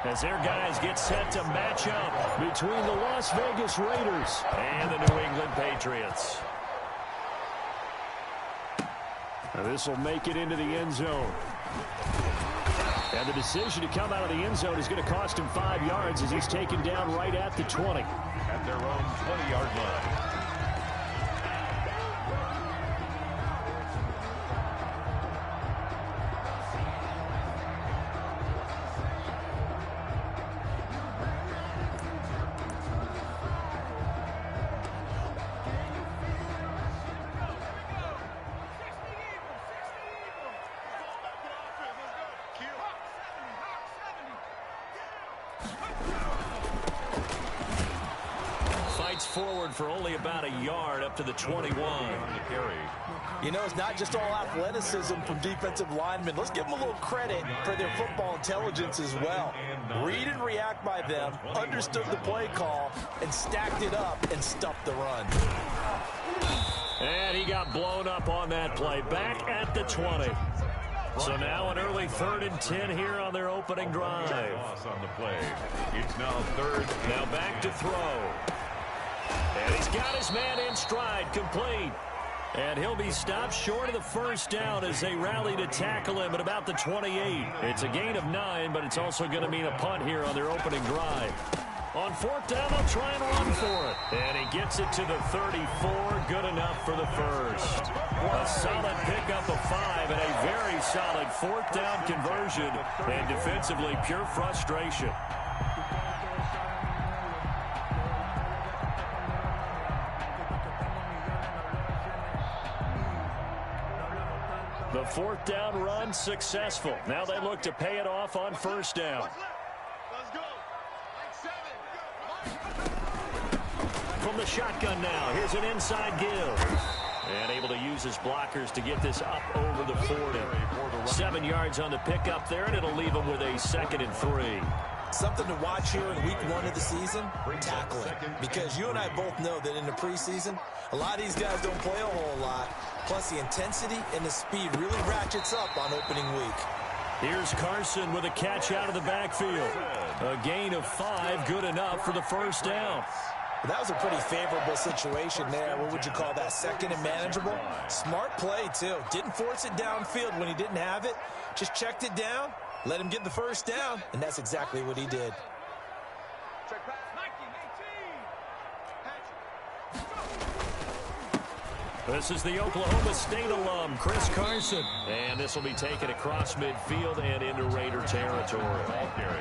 As their guys get set to match up between the Las Vegas Raiders and the New England Patriots. Now this will make it into the end zone. And the decision to come out of the end zone is going to cost him 5 yards as he's taken down right at the 20. At their own 20-yard line. Forward for only about a yard up to the 21. You know, it's not just all athleticism from defensive linemen. Let's give them a little credit for their football intelligence as well. Read and react by them, understood the play call, and stacked it up and stuffed the run. And he got blown up on that play. Back at the 20. So now an early 3rd and 10 here on their opening drive. On the play. It's now 3rd. Now back to throw. And he's got his man in stride, complete. And he'll be stopped short of the first down as they rally to tackle him at about the 28. It's a gain of 9, but it's also going to mean a punt here on their opening drive. On 4th down, they'll try and run for it. And he gets it to the 34, good enough for the first. A solid pickup of 5 and a very solid 4th down conversion. And defensively, pure frustration. The 4th down run successful. Now they look to pay it off on 1st down. From the shotgun now, here's an inside give. And able to use his blockers to get this up over the 40. 7 yards on the pickup there, and it'll leave him with a 2nd and 3. Something to watch here in week 1 of the season, tackling. Because you and I both know that in the preseason, a lot of these guys don't play a whole lot. Plus, the intensity and the speed really ratchets up on opening week. Here's Carson with a catch out of the backfield. A gain of 5, good enough for the first down. That was a pretty favorable situation there. What would you call that? 2nd and manageable? Smart play, too. Didn't force it downfield when he didn't have it. Just checked it down, let him get the first down, and that's exactly what he did. This is the Oklahoma State alum, Chris Carson. And this will be taken across midfield and into Raider territory.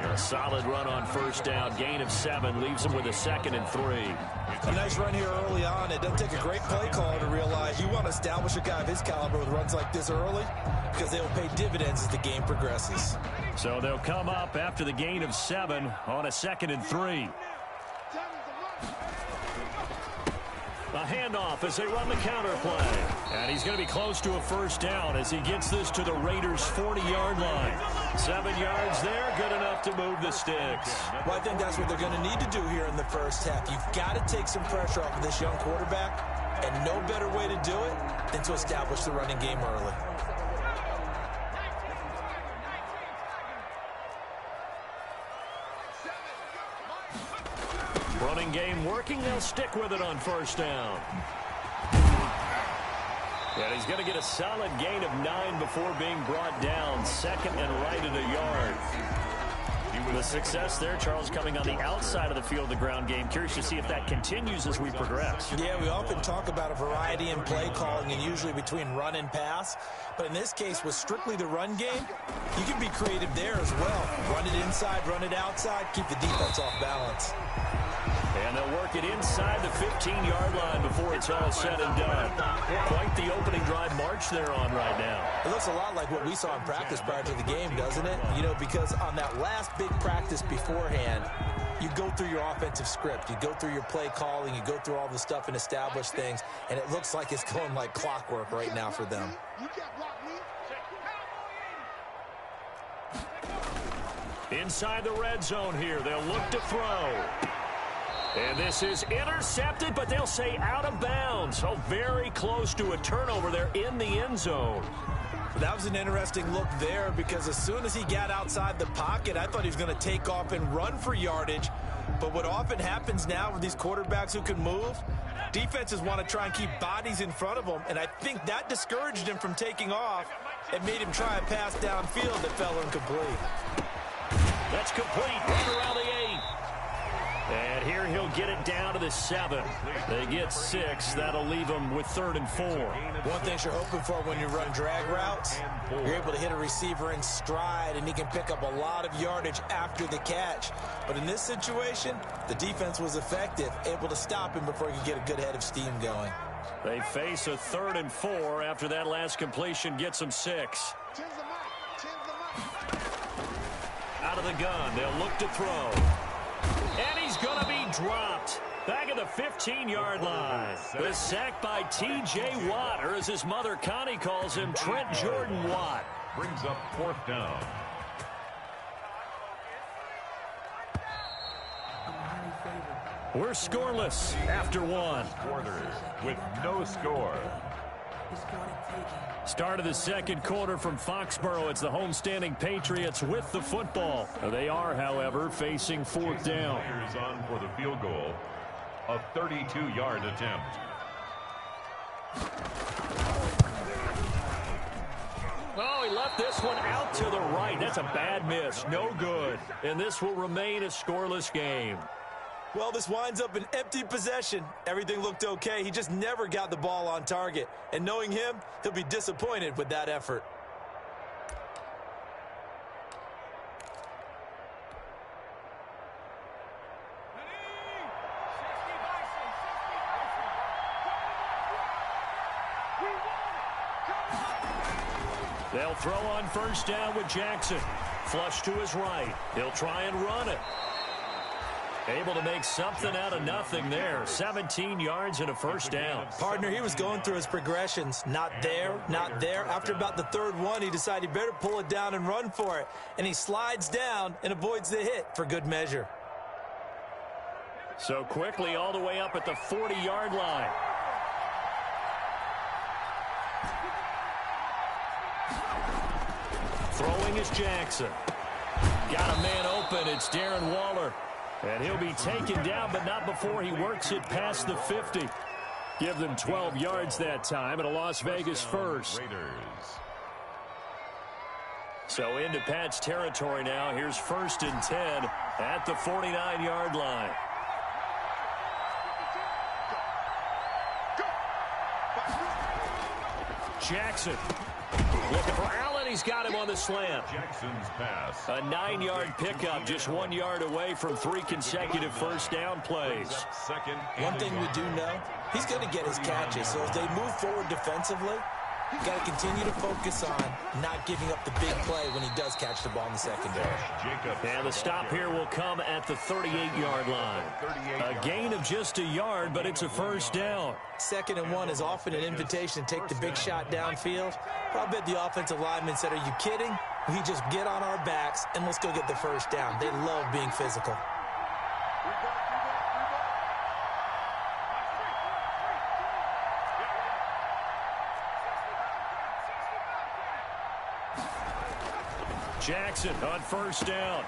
A solid run on 1st down, gain of 7, leaves him with a 2nd and 3. A nice run here early on. It doesn't take a great play caller to realize you want to establish a guy of his caliber with runs like this early because they will pay dividends as the game progresses. So they'll come up after the gain of 7 on a 2nd and 3. A handoff as they run the counter play. And he's going to be close to a first down as he gets this to the Raiders' 40-yard line. 7 yards there, good enough to move the sticks. Well, I think that's what they're going to need to do here in the first half. You've got to take some pressure off of this young quarterback, and no better way to do it than to establish the running game early. Running game working. They'll stick with it on 1st down. And he's going to get a solid gain of 9 before being brought down. 2nd and right at a yard. The success there, Charles, coming on the outside of the field, the ground game. Curious to see if that continues as we progress. Yeah, we often talk about a variety in play calling and usually between run and pass. But in this case, with strictly the run game, you can be creative there as well. Run it inside, run it outside, keep the defense off balance. And they'll work it inside the 15-yard line before it's all said and done. Quite the opening drive march they're on right now. It looks a lot like what we saw in practice prior to the game, doesn't it? You know, because on that last big practice beforehand, you go through your offensive script. You go through your play calling. You go through all the stuff and establish things. And it looks like it's going like clockwork right now for them. Inside the red zone here. They'll look to throw. And this is intercepted, but they'll say out of bounds. So very close to a turnover there in the end zone. That was an interesting look there because as soon as he got outside the pocket, I thought he was going to take off and run for yardage. But what often happens now with these quarterbacks who can move, defenses want to try and keep bodies in front of them, and I think that discouraged him from taking off and made him try a pass downfield that fell incomplete. That's complete. Right around the 8. And here he'll get it down to the 7. They get 6. That'll leave them with 3rd and 4. One thing you're hoping for when you run drag routes, you're able to hit a receiver in stride, and he can pick up a lot of yardage after the catch. But in this situation, the defense was effective, able to stop him before he could get a good head of steam going. They face a 3rd and 4 after that last completion gets them 6. Out of the gun, they'll look to throw. And he's going to be dropped. Back at the 15-yard line. The sack by T.J. Watt, or as his mother Connie calls him, Trent Jordan Watt. Brings up 4th down. We're scoreless after 1. Quarter with no score. Start of the second quarter from Foxborough. It's the homestanding Patriots with the football. They are, however, facing 4th down. Players on for the field goal. A 32-yard attempt. Oh, he left this one out to the right. That's a bad miss. No good. And this will remain a scoreless game. Well, this winds up an empty possession. Everything looked okay. He just never got the ball on target. And knowing him, he'll be disappointed with that effort. They'll throw on 1st down with Jackson. Flush to his right. He'll try and run it. Able to make something out of nothing there. 17 yards and a 1st down. Partner, he was going through his progressions. Not there, not there. After about the 3rd one, he decided he better pull it down and run for it. And he slides down and avoids the hit for good measure. So quickly all the way up at the 40-yard line. Throwing is Jackson. Got a man open. It's Darren Waller. And he'll be taken down, but not before he works it past the 50. Give them 12 yards that time, and a Las Vegas first. So into Pat's territory now. Here's 1st and 10 at the 49-yard line. Jackson looking for Allen. He's got him on the slant. Jackson's pass. A 9-yard pickup, just 1 yard away from 3 consecutive 1st down plays. One thing we do know, he's going to get his catches. So as they move forward defensively, you got to continue to focus on not giving up the big play when he does catch the ball in the secondary. And the stop here will come at the 38-yard line. A gain of just a yard, but it's a 1st down. 2nd and 1 is often an invitation to take the big shot downfield. I bet the offensive lineman said, are you kidding? We just get on our backs and let's go get the 1st down. They love being physical. Jackson on 1st down.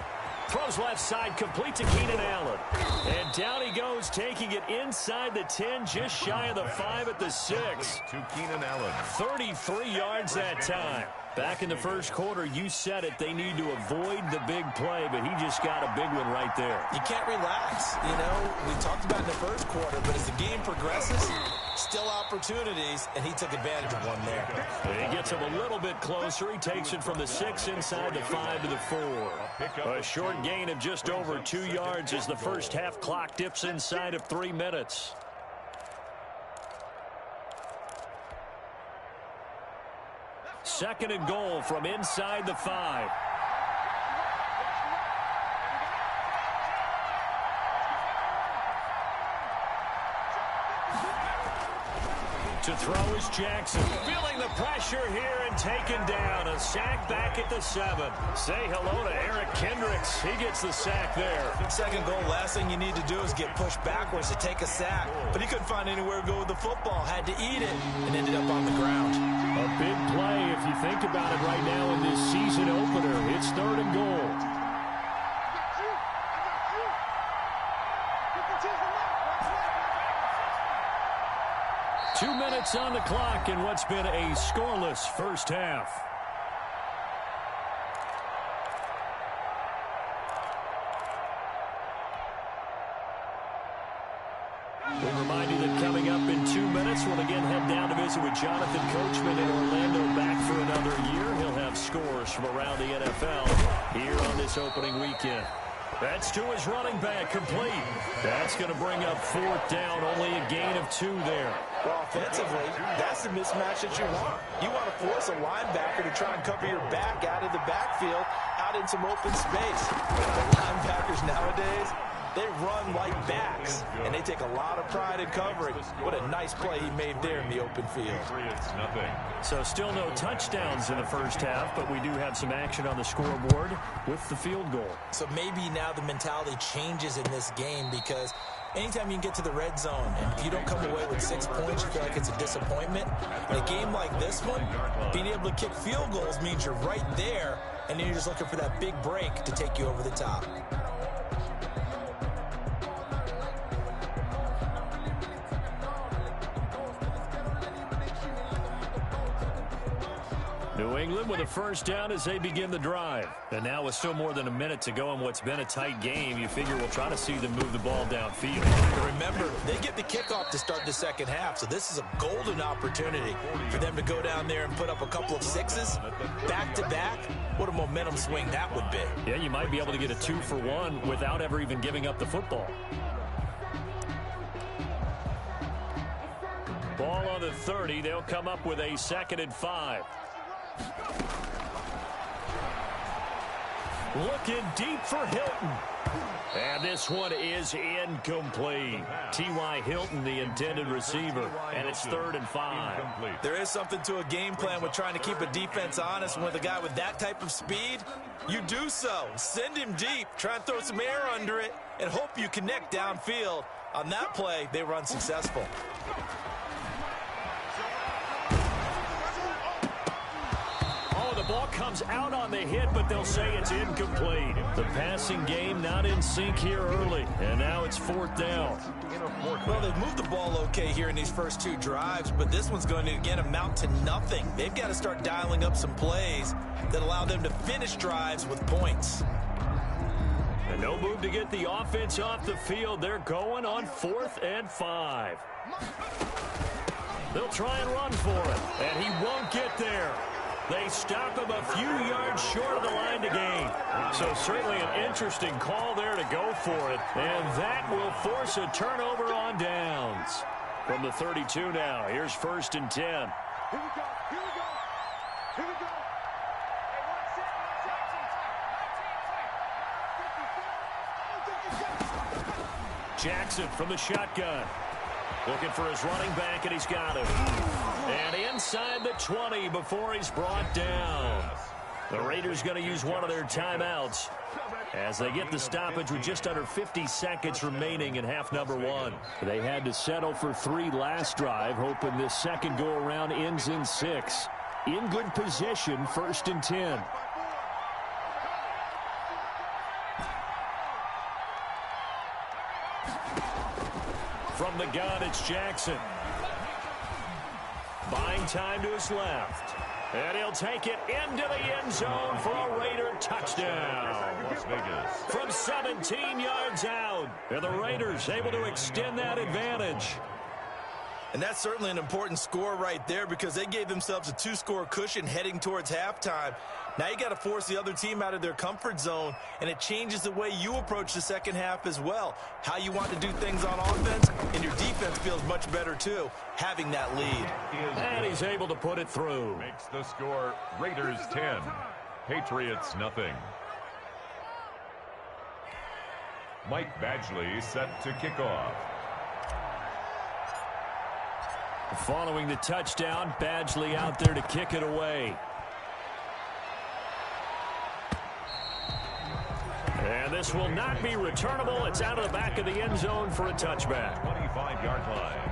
Throws left side, complete to Keenan Allen. And down he goes, taking it inside the 10, just shy of the 5 at the 6. To Keenan Allen. 33 yards that time. Back in the 1st quarter, you said it, they need to avoid the big play, but he just got a big one right there. You can't relax. You know, we talked about in the 1st quarter, but as the game progresses, still opportunities, and he took advantage of one there. And he gets him a little bit closer. He takes it from the 6 inside the 5 to the 4. A short gain of just over 2 yards as the 1st half clock dips inside of 3 minutes. Second and goal from inside the 5. To throw is Jackson. Feeling the pressure here and taken down. A sack back at the 7. Say hello to Eric Kendricks. He gets the sack there. Second goal, last thing you need to do is get pushed backwards to take a sack. But he couldn't find anywhere to go with the football. Had to eat it and ended up on the ground. A big play if you think about it right now in this season opener. It's 3rd and goal. Two minutes on the clock in what's been a scoreless first half. We remind you that coming up in 2 minutes, we'll again head down to visit with Jonathan Coachman in Orlando, back for another year. He'll have scores from around the NFL here on this opening weekend. That's to his running back, complete. That's going to bring up 4th down, only a gain of 2 there. Well, offensively, that's the mismatch that you want. You want to force a linebacker to try and cover your back out of the backfield, out in some open space. The linebackers nowadays, they run like backs, and they take a lot of pride in covering. What a nice play he made there in the open field. So still no touchdowns in the first half, but we do have some action on the scoreboard with the field goal. So maybe now the mentality changes in this game, because anytime you can get to the red zone and if you don't come away with 6 points, you feel like it's a disappointment. In a game like this one, being able to kick field goals means you're right there, and then you're just looking for that big break to take you over the top. New England with a first down as they begin the drive. And now with still more than a minute to go in what's been a tight game, you figure we'll try to see them move the ball downfield. Remember, they get the kickoff to start the second half, so this is a golden opportunity for them to go down there and put up a couple of 6s back-to-back. What a momentum swing that would be. Yeah, you might be able to get a 2-for-1 without ever even giving up the football. Ball on the 30. They'll come up with a 2nd and 5. Looking deep for Hilton. And this one is incomplete. T.Y. Hilton, the intended receiver, and it's 3rd and 5. There is something to a game plan with trying to keep a defense honest. With a guy with that type of speed, you do so. Send him deep, try and throw some air under it, and hope you connect downfield. On that play, they were unsuccessful. The ball comes out on the hit, but they'll say it's incomplete. The passing game not in sync here early, and now it's 4th down. Well, they've moved the ball okay here in these first 2 drives, but this one's going to, again, amount to nothing. They've got to start dialing up some plays that allow them to finish drives with points. And no move to get the offense off the field. They're going on 4th and 5. They'll try and run for it, and he won't get there. They stop him a few yards short of the line to gain. So certainly an interesting call there to go for it. And that will force a turnover on downs. From the 32 now, here's 1st and 10. Here we go, here we go, here we go. Jackson from the shotgun. Looking for his running back, and he's got him. And inside the 20 before he's brought down. The Raiders going to use one of their timeouts as they get the stoppage with just under 50 seconds remaining in half number 1. They had to settle for 3 last drive, hoping this second go-around ends in 6. In good position, 1st and 10. From the gun, it's Jackson. Buying time to his left. And he'll take it into the end zone for a Raider touchdown. Las Vegas. From 17 yards out. And the Raiders able to extend that advantage. And that's certainly an important score right there, because they gave themselves a 2-score cushion heading towards halftime. Now you got to force the other team out of their comfort zone, and it changes the way you approach the second half as well. How you want to do things on offense, and your defense feels much better too, having that lead. And he's able to put it through. Makes the score Raiders 10, Patriots nothing. Mike Badgley set to kick off. Following the touchdown, Badgley out there to kick it away. And this will not be returnable. It's out of the back of the end zone for a touchback. 25-yard line.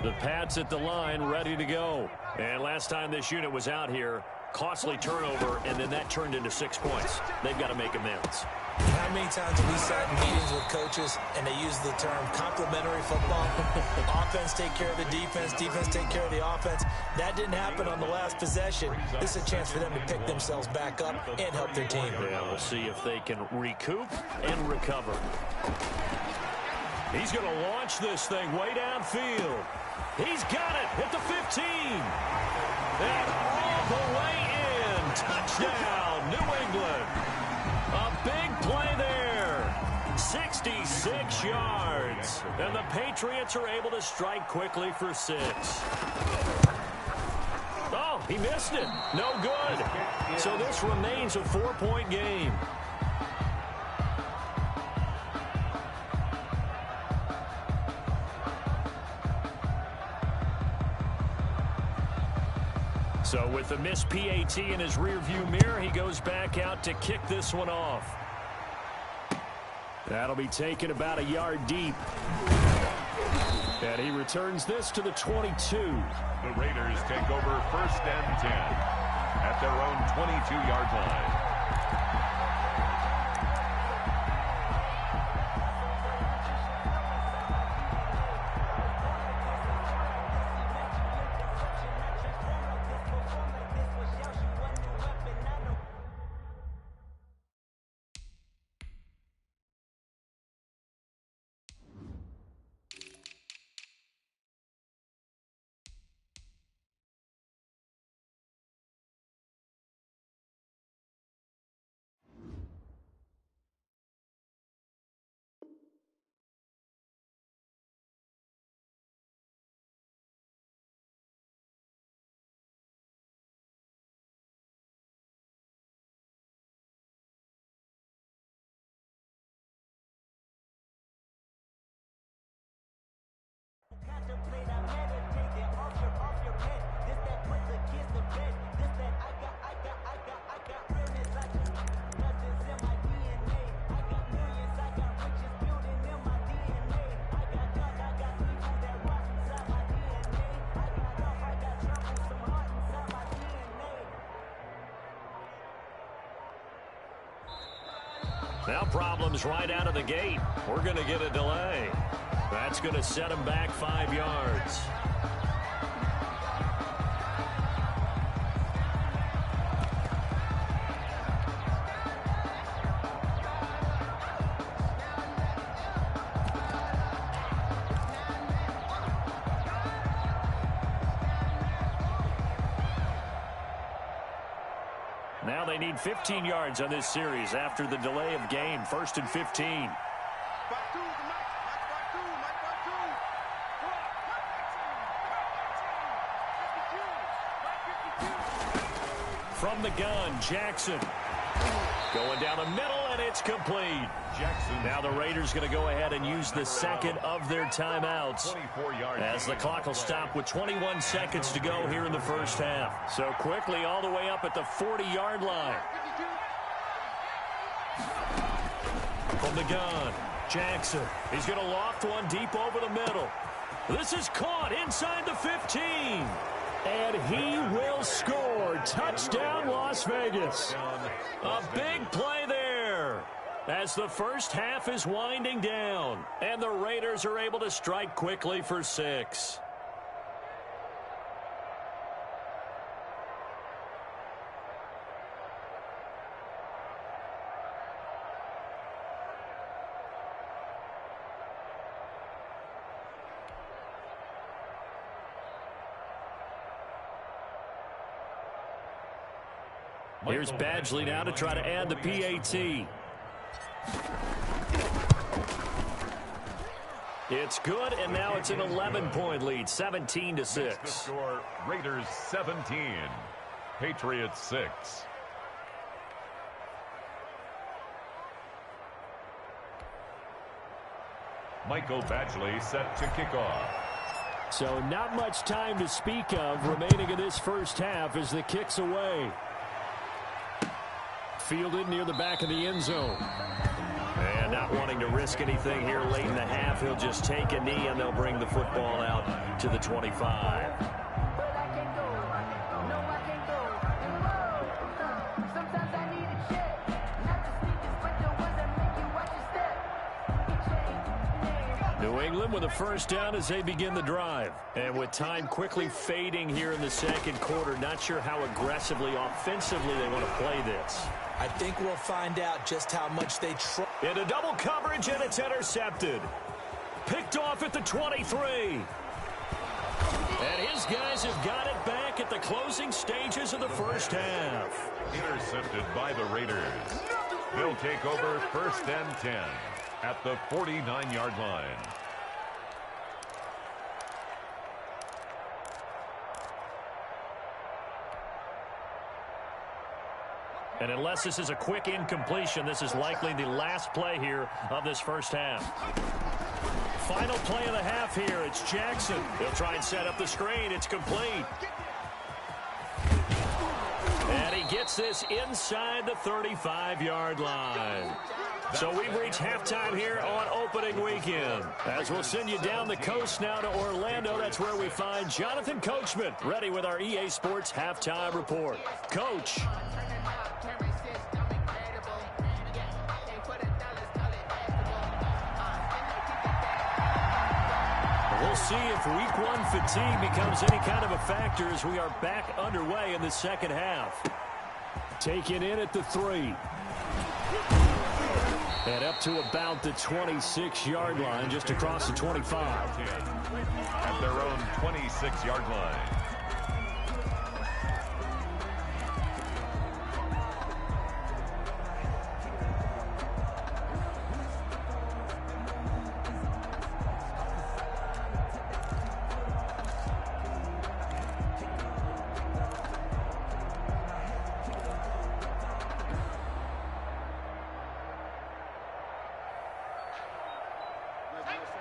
The Pats at the line, ready to go. And last time this unit was out here, costly turnover, and then that turned into 6 points. They've got to make amends. How many times have we sat in meetings with coaches and they use the term complementary football? Offense take care of the defense, defense take care of the offense. That didn't happen on the last possession. This is a chance for them to pick themselves back up and help their team. Yeah, we'll see if they can recoup and recover. He's going to launch this thing way downfield. He's got it at the 15. And all the way in. Touchdown, New England. A big play there. 66 yards. And the Patriots are able to strike quickly for 6. Oh, he missed it. No good. So this remains a 4-point game. So with the missed PAT in his rearview mirror, he goes back out to kick this one off. That'll be taken about a yard deep. And he returns this to the 22. The Raiders take over 1st and 10 at their own 22-yard line. Now problems right out of the gate. We're going to get a delay. That's going to set him back 5 yards. Now they need 15 yards on this series after the delay of game. 1st and 15. From the gun, Jackson. Going down the middle, and it's complete. Jackson. Now the Raiders going to go ahead and use the second of their timeouts as the clock will stop with 21 seconds to go here in the first half. So quickly all the way up at the 40-yard line. From the gun, Jackson. He's going to loft one deep over the middle. This is caught inside the 15. And he will score. Touchdown, Las Vegas. A big play there as the first half is winding down. And the Raiders are able to strike quickly for 6. Here's Badgley now to try to add the PAT. It's good, and now it's an 11-point lead, 17-6. The score, Raiders 17, Patriots 6. Michael Badgley set to kick off. So not much time to speak of remaining in this first half as the kick's away. Fielded near the back of the end zone. And not wanting to risk anything here late in the half, he'll just take a knee and they'll bring the football out to the 25. New England with a first down as they begin the drive. And with time quickly fading here in the second quarter, not sure how aggressively, offensively they want to play this. I think we'll find out just how much they try. Into double coverage, and it's intercepted. Picked off at the 23. And his guys have got it back at the closing stages of the first half. Intercepted by the Raiders. They'll take over first and 10 at the 49-yard line. And unless this is a quick incompletion, this is likely the last play here of this first half. Final play of the half here. It's Jackson. He'll try and set up the screen. It's complete. And he gets this inside the 35-yard line. So we've reached halftime here on opening weekend. As we'll send you down the coast now to Orlando, that's where we find Jonathan Coachman ready with our EA Sports halftime report. Coach. We'll see if week one fatigue becomes any kind of a factor as we are back underway in the second half. Taken in at the 3. And up to about the 26-yard line, just across the 25. At their own 26-yard line.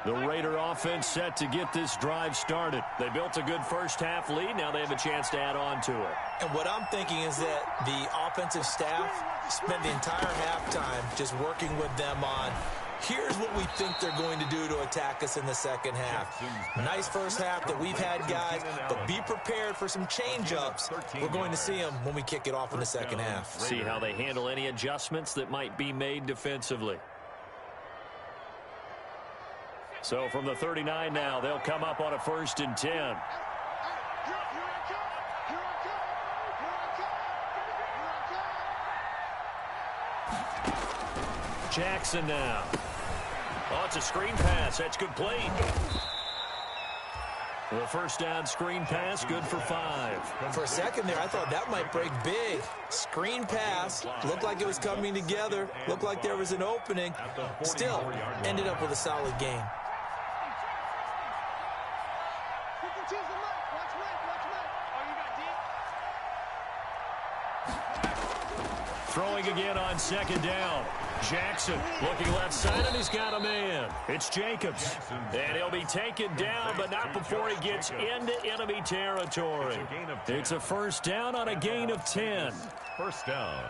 The Raider offense set to get this drive started. They built a good first half lead. Now they have a chance to add on to it. And what I'm thinking is that the offensive staff spent the entire halftime just working with them on, here's what we think they're going to do to attack us in the second half. Nice first half that we've had, guys, but be prepared for some change-ups. We're going to see them when we kick it off in the second half. See how they handle any adjustments that might be made defensively. So from the 39 now, they'll come up on a 1st and 10. Jackson now. Oh, it's a screen pass. That's complete. Well, first down screen pass, good for 5. For a second there, I thought that might break big. Screen pass, looked like it was coming together, looked like there was an opening. Still, ended up with a solid gain. Throwing again on second down. Jackson looking left side, and he's got a man. It's Jacobs. And he'll be taken down, but not before he gets into enemy territory. It's a first down on a gain of 10. First down.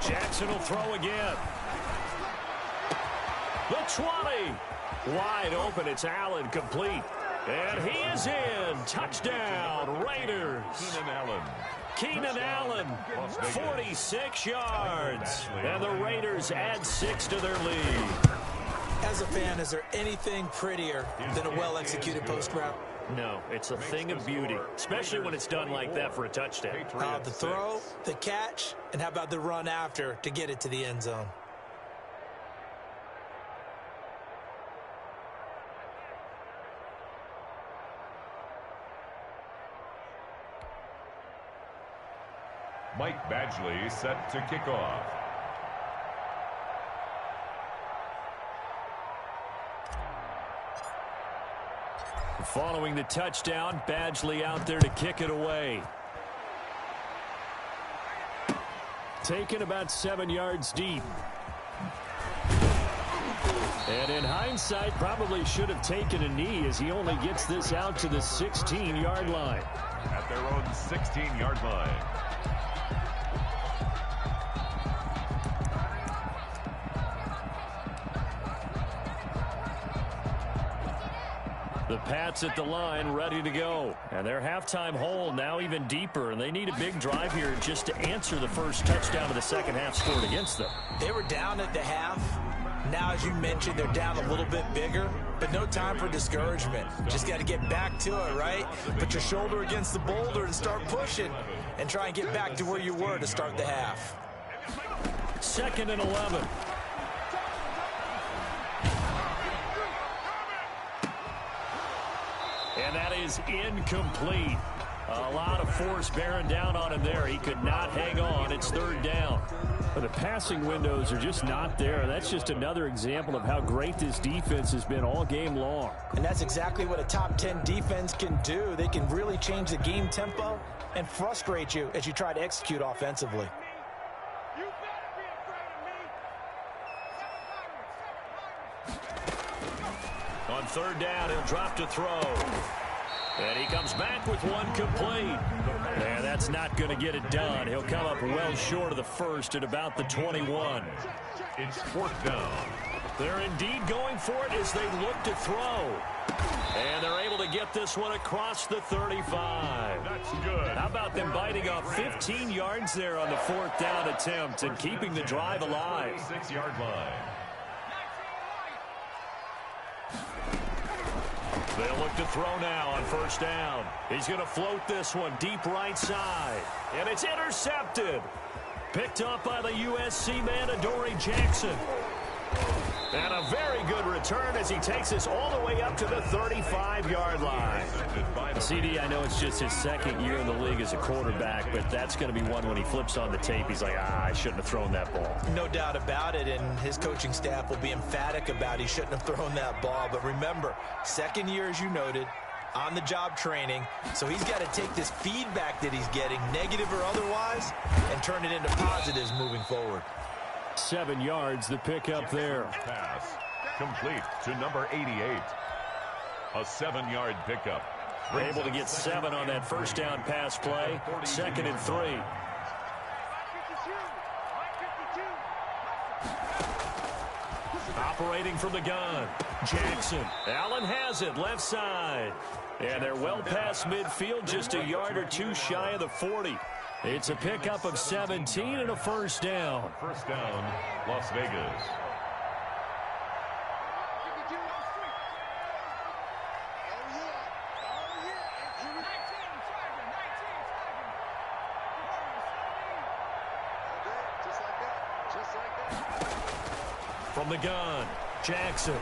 Jackson will throw again. The 20. Wide open. It's Allen, complete. And he is in. Touchdown, Raiders. Keenan Allen, 46 yards. And the Raiders add 6 to their lead. As a fan, is there anything prettier than a well-executed post route? No, it's a thing of beauty, especially when it's done like that for a touchdown. The throw, the catch, and how about the run after to get it to the end zone? Mike Badgley set to kick off. Following the touchdown, Badgley out there to kick it away. Taken about 7 yards deep. And in hindsight, probably should have taken a knee as he only gets this out to the 16-yard line. At their own 16-yard line. The Pats at the line ready to go. And their halftime hole now even deeper. And they need a big drive here just to answer the first touchdown of the second half scored against them. They were down at the half. Now, as you mentioned, they're down a little bit bigger. But no time for discouragement. Just got to get back to it, right? Put your shoulder against the boulder and start pushing. And try and get back to where you were to start the half. 2nd and 11. And that is incomplete. A lot of force bearing down on him there. He could not hang on. It's 3rd down. But the passing windows are just not there. That's just another example of how great this defense has been all game long. And that's exactly what a top 10 defense can do. They can really change the game tempo and frustrate you as you try to execute offensively. You better be afraid of me. On 3rd down, he'll drop to throw. And he comes back with one complete. And that's not going to get it done. He'll come up well short of the first at about the 21. It's 4th down. They're indeed going for it as they look to throw. And they're able to get this one across the 35. That's good. How about them biting off 15 yards there on the 4th down attempt and keeping the drive alive? 6-yard line. They'll look to throw now on 1st down. He's going to float this one deep right side. And it's intercepted. Picked up by the USC man, Adoree Jackson. And a very good return as he takes us all the way up to the 35-yard line. CD, I know it's just his 2nd year in the league as a quarterback, but that's going to be one when he flips on the tape. He's like, I shouldn't have thrown that ball. No doubt about it, and his coaching staff will be emphatic about he shouldn't have thrown that ball. But remember, 2nd year, as you noted, on-the-job training, so he's got to take this feedback that he's getting, negative or otherwise, and turn it into positives moving forward. 7 yards, the pickup there. Pass complete to number 88. A 7-yard pickup. Able to get 7 on that 1st down pass play. 2nd and 3. Operating from the gun. Jackson. Allen has it left side. And they're well past midfield, just a yard or two shy of the 40. It's a pickup of 17 and a 1st down. 1st down, Las Vegas. From the gun, Jackson.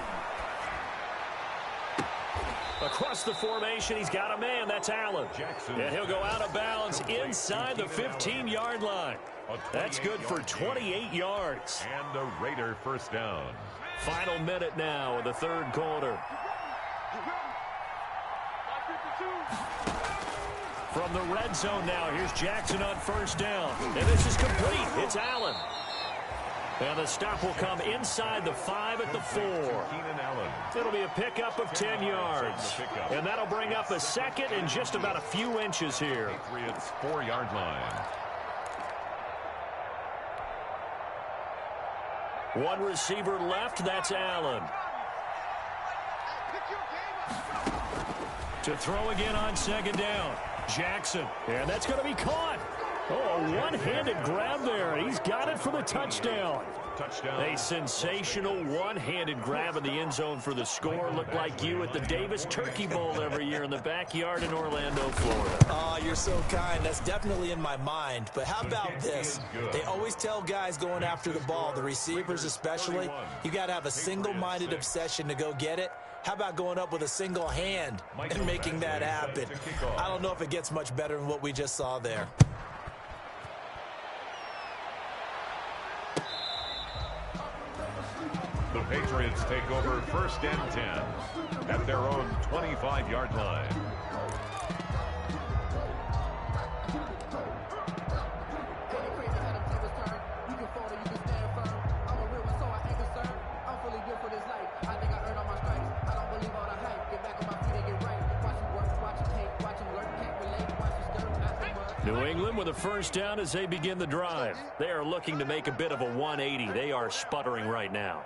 Across the formation, he's got a man. That's Allen. Jackson. And he'll go out of bounds inside the 15-yard line. That's good for 28 yards. And a Raider 1st down. Final minute now of the 3rd quarter. From the red zone now, here's Jackson on 1st down. And this is complete. It's Allen. And the stop will come inside the 5 at the 4. Keenan Allen. It'll be a pickup of 10 yards. And that'll bring up a 2nd and just about a few inches here. Patriots 4-yard line. One receiver left, that's Allen. To throw again on 2nd down. Jackson, and that's going to be caught. Oh, a one-handed grab there. He's got it for the touchdown. Touchdown. A sensational one-handed grab in the end zone for the score. Looked like you at the Davis Turkey Bowl every year in the backyard in Orlando, Florida. Oh, you're so kind. That's definitely in my mind. But how about this? They always tell guys going after the ball, the receivers especially, you got to have a single-minded obsession to go get it. How about going up with a single hand and making that happen? I don't know if it gets much better than what we just saw there. The The Patriots take over 1st and 10 at their own 25-yard line. New England with a first down as they begin the drive. They are looking to make a bit of a 180. They are sputtering right now.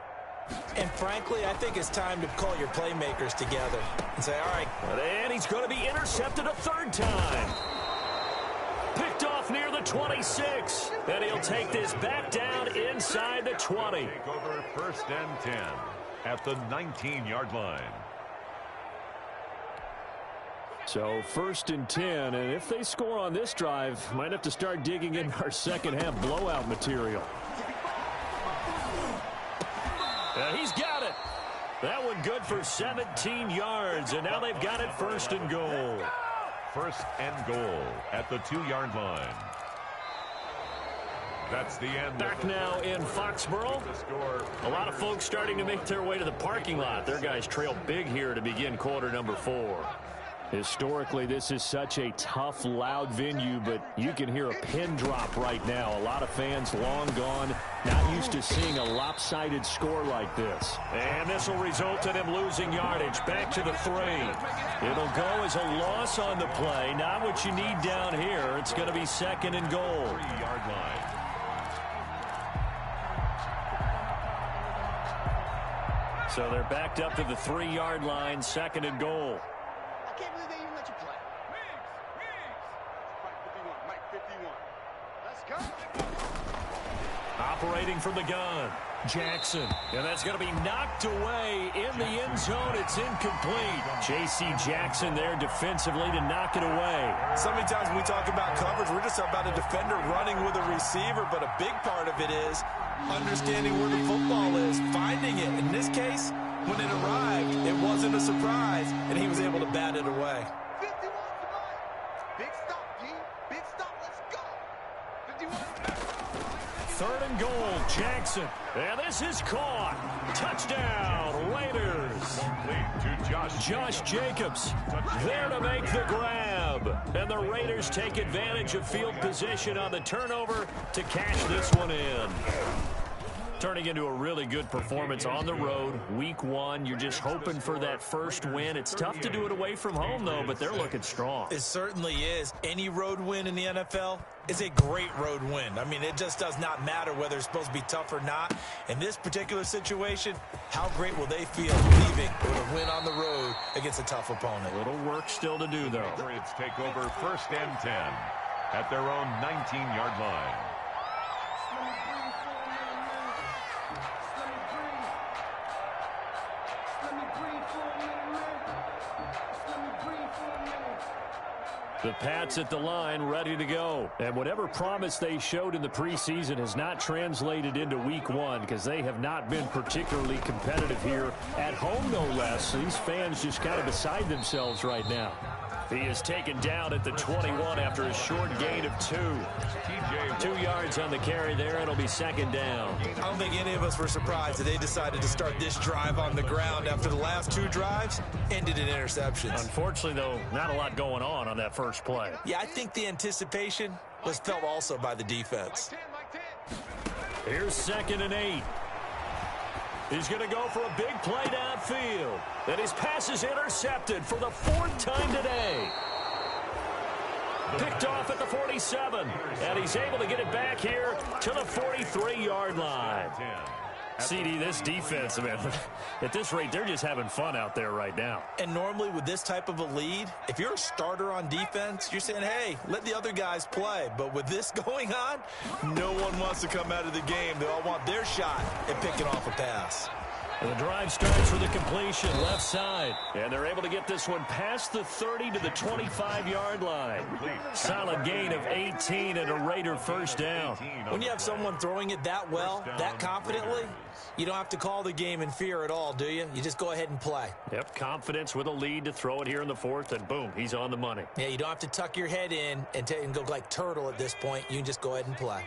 And frankly, I think it's time to call your playmakers together and say, all right. And he's going to be intercepted a third time. Picked off near the 26. And he'll take this back down inside the 20. Take over 1st and 10 at the 19-yard line. So 1st and 10, and if they score on this drive, might have to start digging in our second half blowout material. He's got it. That one good for 17 yards, and now they've got it 1st and goal. 1st and goal at the 2-yard line. That's the end. Back now in Foxborough. A lot of folks starting to make their way to the parking lot. Their guys trail big here to begin quarter number 4. Historically, this is such a tough, loud venue, but you can hear a pin drop right now. A lot of fans long gone, not used to seeing a lopsided score like this. And this will result in him losing yardage. Back to the 3. It'll go as a loss on the play. Not what you need down here. It's going to be 2nd and goal. 3-yard line. So they're backed up to the 3-yard line, 2nd and goal. I can't believe they even let you play. Mike 51. Let's go. Operating from the gun, Jackson. And that's going to be knocked away in the end zone. It's incomplete. J.C. Jackson there defensively to knock it away. So many times when we talk about coverage, we're just about a defender running with a receiver, but a big part of it is understanding where the football is, finding it. In this case, when it arrived, it wasn't a surprise, and he was able to bat it away. 51 tonight. Big stop, G. Big stop. Let's go. 51. 3rd and goal, Jackson. And this is caught. Touchdown, Raiders. Complete to Josh Jacobs there to make the grab. And the Raiders take advantage of field position on the turnover to cash this one in. Turning into a really good performance on the road. Week 1, you're just hoping for that first win. It's tough to do it away from home, though, but they're looking strong. It certainly is. Any road win in the NFL is a great road win. I mean, it just does not matter whether it's supposed to be tough or not. In this particular situation, how great will they feel leaving with a win on the road against a tough opponent? A little work still to do, though. Patriots take over 1st and 10 at their own 19-yard line. The Pats at the line, ready to go. And whatever promise they showed in the preseason has not translated into week 1 because they have not been particularly competitive here at home, no less. So these fans just kind of beside themselves right now. He is taken down at the 21 after a short gain of 2. 2 yards on the carry there. It'll be 2nd down. I don't think any of us were surprised that they decided to start this drive on the ground after the last 2 drives ended in interceptions. Unfortunately, though, not a lot going on that first play. Yeah, I think the anticipation was felt also by the defense. Here's 2nd and 8. He's going to go for a big play downfield. And his pass is intercepted for the 4th time today. Picked off at the 47. And he's able to get it back here to the 43-yard line. CD, this defense, man, at this rate, they're just having fun out there right now. And normally with this type of a lead, if you're a starter on defense, you're saying, hey, let the other guys play. But with this going on, no one wants to come out of the game. They all want their shot at picking off a pass. And the drive starts with a completion left side. And they're able to get this one past the 30 to the 25-yard line. Solid gain of 18 and a Raider first down. When you have someone throwing it that well, that confidently, you don't have to call the game in fear at all, do you? You just go ahead and play. Yep, confidence with a lead to throw it here in the 4th, and boom, he's on the money. Yeah, you don't have to tuck your head in and go like turtle at this point. You can just go ahead and play.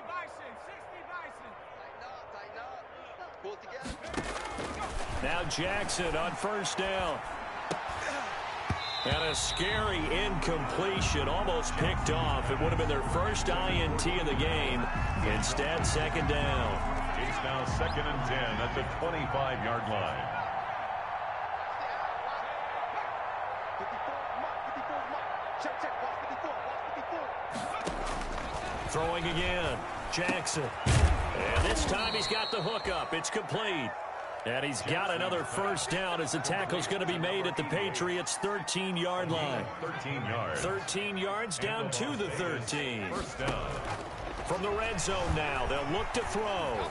Tighten up. Pull it together. Now Jackson on first down. And a scary incompletion, almost picked off. It would have been their first INT of the game. Instead, second down. It's now 2nd and 10 at the 25-yard line. Throwing again. Jackson. And this time he's got the hook up. It's complete. And he's got another first down as the tackle's going to be made at the Patriots' 13-yard line. 13 yards. 13 yards down to the 13. First down. From the red zone now, they'll look to throw.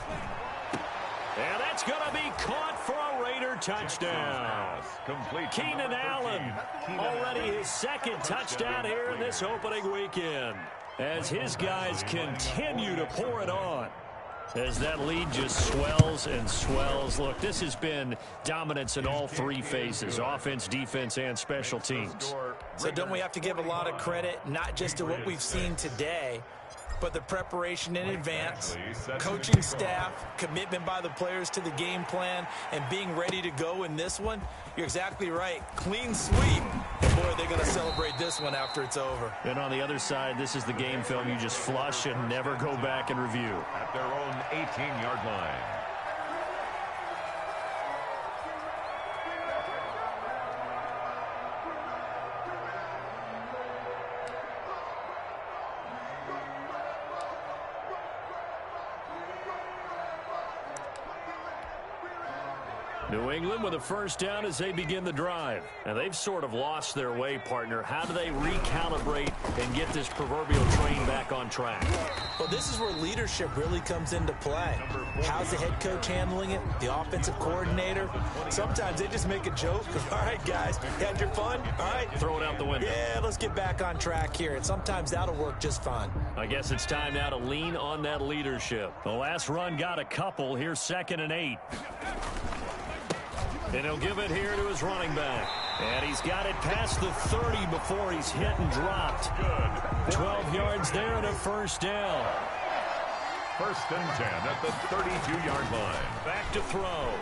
And that's going to be caught for a Raider touchdown. Complete. Keenan Allen, already his second touchdown here in this opening weekend, as his guys continue to pour it on. As that lead just swells and swells. Look, this has been dominance in all three phases, offense, defense, and special teams. So don't we have to give a lot of credit, not just to what we've seen today, but the preparation in advance, coaching staff, commitment by the players to the game plan, and being ready to go in this one? You're exactly right. Clean sweep. And boy, they're going to celebrate this one after it's over. And on the other side, this is the game film you just flush and never go back and review. At their own 18-yard line. New England with a first down as they begin the drive. And they've sort of lost their way, partner. How do they recalibrate and get this proverbial train back on track? Well, this is where leadership really comes into play. How's the head coach handling it? The offensive coordinator? Sometimes they just make a joke. All right, guys, you had your fun? All right. Throw it out the window. Yeah, let's get back on track here. And sometimes that'll work just fine. I guess it's time now to lean on that leadership. The last run got a couple. Here's 2nd and 8. And he'll give it here to his running back. And he's got it past the 30 before he's hit and dropped. 12 yards there and a first down. 1st and 10 at the 32-yard line. Back to throw.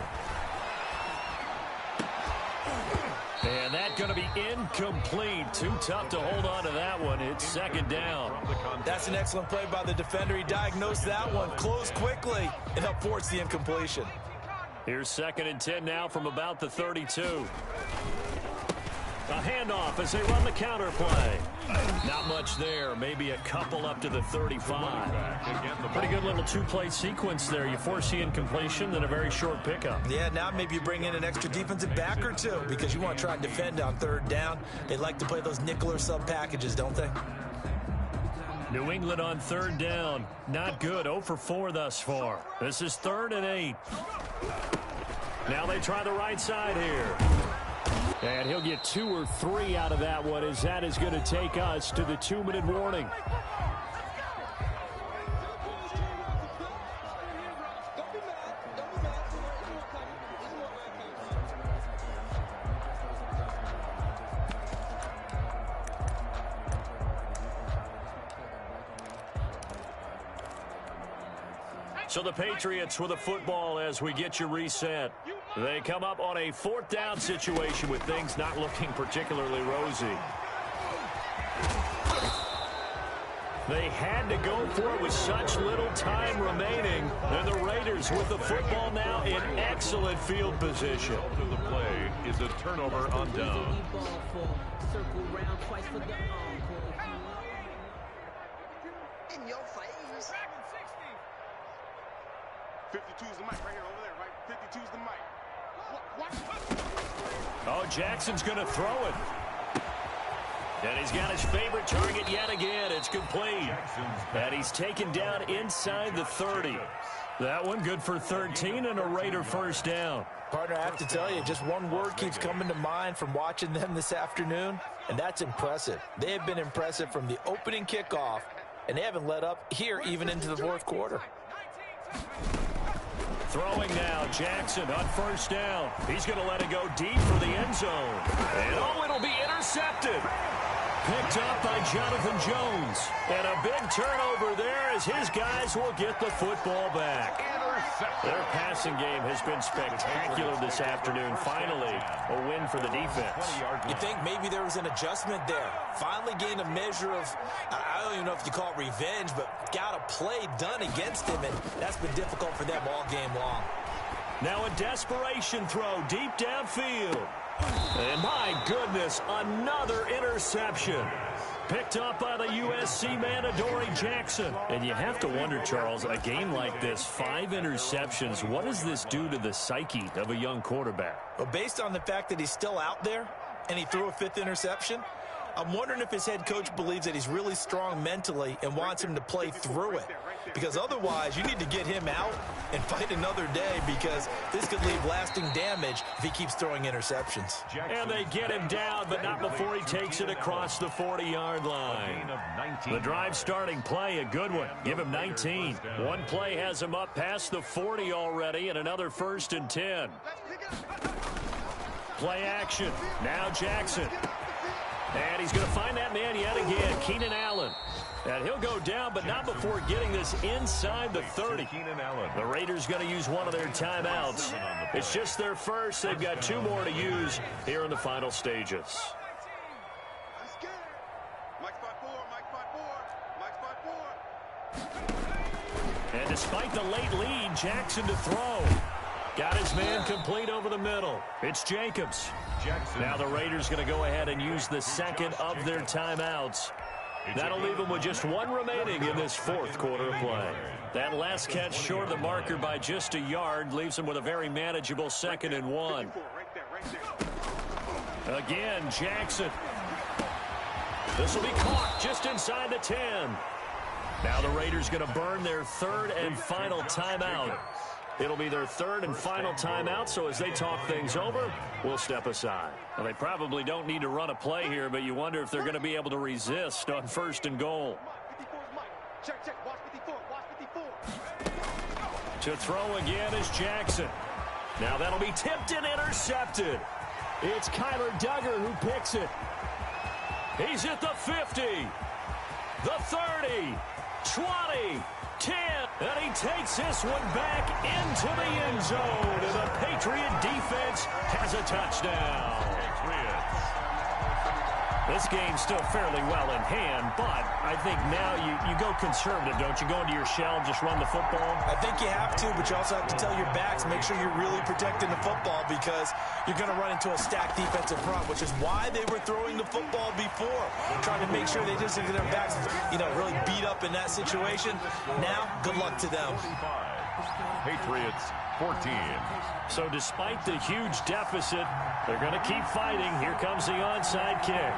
And that's going to be incomplete. Too tough to hold on to that one. It's 2nd down. That's an excellent play by the defender. He diagnosed that one, closed quickly, and helped force the incompletion. Here's 2nd and 10 now from about the 32. A handoff as they run the counter play. Not much there. Maybe a couple up to the 35. Pretty good little two-play sequence there. You force the incompletion, then a very short pickup. Yeah, now maybe you bring in an extra defensive back or two because you want to try and defend on 3rd down. They like to play those nickel or sub packages, don't they? New England on 3rd down. Not good. 0 for 4 thus far. This is 3rd and 8. Now they try the right side here. And he'll get 2 or 3 out of that one, as that is going to take us to the 2-minute warning. So the Patriots with a football as we get you reset. They come up on a 4th down situation with things not looking particularly rosy. They had to go for it with such little time remaining. And the Raiders with the football now in excellent field position. To the play is a turnover on down. In your face. 52's the mic right here over there, right? 52's the mic. What? Oh, Jackson's going to throw it. And he's got his favorite target yet again. It's complete. And he's taken down inside the 30. That one good for 13 and a Raider first down. Partner, I have to tell you, just one word keeps coming to mind from watching them this afternoon, and that's impressive. They have been impressive from the opening kickoff, and they haven't let up here even into the 4th quarter. Throwing now, Jackson on first down. He's going to let it go deep for the end zone. And oh, it'll be intercepted. Picked up by Jonathan Jones. And a big turnover there as his guys will get the football back. Their passing game has been spectacular this afternoon. Finally, a win for the defense. You think maybe there was an adjustment there. Finally gained a measure of, I don't even know if you call it revenge, but got a play done against him, and that's been difficult for them all game long. Now a desperation throw deep downfield. And my goodness, another interception. Picked up by the USC man, Adoree Jackson. And you have to wonder, Charles, a game like this, 5 interceptions, what does this do to the psyche of a young quarterback? Well, based on the fact that he's still out there and he threw a 5th interception, I'm wondering if his head coach believes that he's really strong mentally and wants him to play through it. Because otherwise, you need to get him out and fight another day, because this could leave lasting damage if he keeps throwing interceptions. And they get him down, but not before he takes it across the 40-yard line. The drive starting play, a good one. Give him 19. One play has him up past the 40 already, and another 1st and 10. Play action. Now Jackson. And he's going to find that man yet again, Keenan Allen. And he'll go down, but not before getting this inside the 30. The Raiders going to use one of their timeouts. It's just their first. They've got 2 more to use here in the final stages. And despite the late lead, Jackson to throw. Got his man complete over the middle. It's Jacobs. Now the Raiders going to go ahead and use the second of their timeouts. That'll leave them with just 1 remaining in this 4th quarter of play. That last catch short of the marker by just a yard leaves them with a very manageable 2nd and 1. Again, Jackson. This will be caught just inside the 10. Now the Raiders going to burn their 3rd and final timeout. It'll be their 3rd and final timeout, so as they talk things over, we'll step aside. Well, they probably don't need to run a play here, but you wonder if they're going to be able to resist on 1st and goal. To throw again is Jackson. Now that'll be tipped and intercepted. It's Kyler Duggar who picks it. He's at the 50, the 30, 20, 10, and he takes this one back into the end zone, and the Patriot defense has a touchdown. This game's still fairly well in hand, but I think now you go conservative, don't you? Go into your shell, just run the football? I think you have to, but you also have to tell your backs, make sure you're really protecting the football, because you're going to run into a stacked defensive front, which is why they were throwing the football before, trying to make sure they just get their backs, really beat up in that situation. Now, good luck to them. Patriots 14. So despite the huge deficit, they're going to keep fighting. Here comes the onside kick.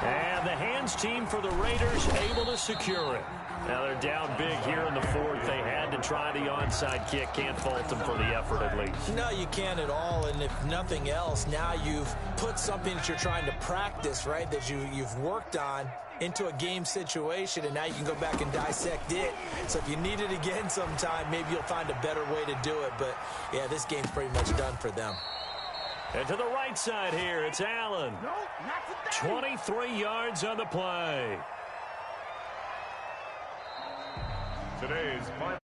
And the hands team for the Raiders able to secure it. Now they're down big here in the 4th. They had to try the onside kick. Can't fault them for the effort at least. No, you can't at all. And if nothing else, now you've put something that you're trying to practice, right, that you've worked on into a game situation, and now you can go back and dissect it. So if you need it again sometime, maybe you'll find a better way to do it. But, yeah, this game's pretty much done for them. And to the right side here, it's Allen. 23 yards on the play. Today's final.